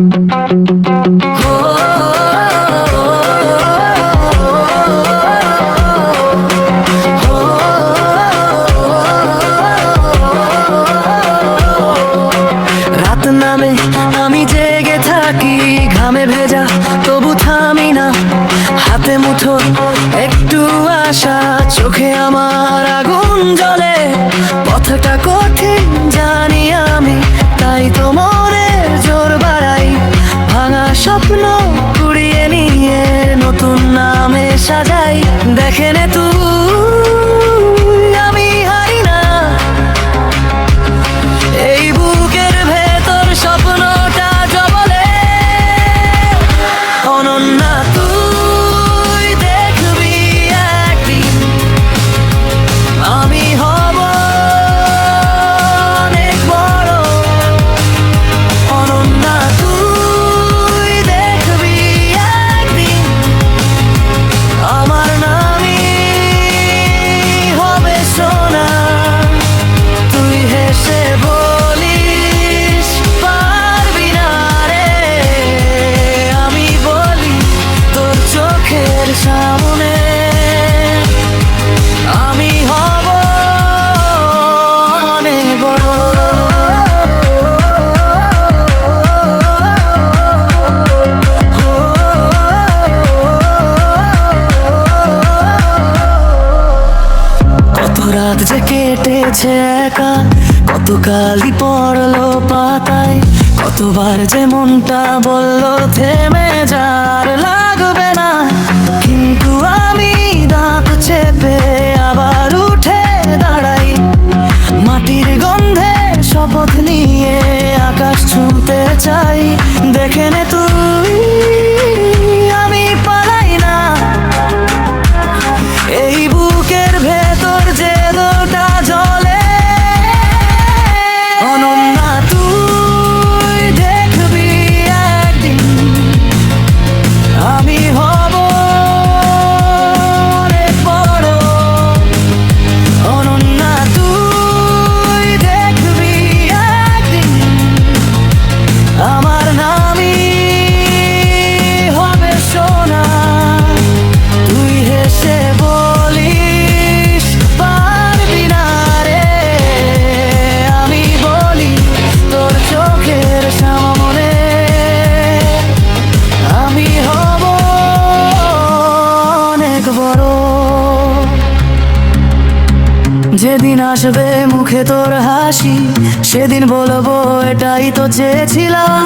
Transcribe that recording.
রাত নামে আমি জেগে থাকি, ঘামে ভেজা তবু থামি না, হাতে মুঠো একটু আশা, চোখে আমার আগুন জ্বলে। পথটা কঠিন জানি আমি, তাই তো মনের জোর বাড়াই, ভাঙা স্বপ্ন কুড়িয়ে নিয়ে নতুন নামে সাজাই। দেখে নে তুই আমি হারি না, এই বুকের ভেতর স্বপ্নটা জবলে। অনন্যা তুই দেখবি একদিন আমি হব অনেক বড়। অনন্যা তুই দেখবি একদিন আমার নামই হবে সোনা। তুই হেসে বলিস পারবি না রে, আমি বলি তোর চোখের সামনে আমি হব অনেক বড়। কত রাত যে কেটেছে একা, কত কালই পড়লো পাতায়, কতবার যে মনটা বললো থেমে যার লাগবে না। কিন্তু আমি দাঁত চেপে আবার উঠে দাঁড়াই, মাটির গন্ধে শপথ নিয়ে আকাশ ছুঁতে চাই। দেখে নে তুই আমি পালাই না, এই বুকের ভেতর যে দোটা জ্বলে। অনন্যা তুই দেখবি একদিন আমি হব অনেক বড়। অনন্যা তুই দেখবি একদিন আমার নামই হবে সোনা। তুই হেসে বলিস পারবি না রে, আমি বলি তোর চোখের সামনে আমি হব অনেক বড়। যেদিন আসবে মুখে তোর হাসি, সেদিন বলবো এটাই তো চেয়েছিলাম।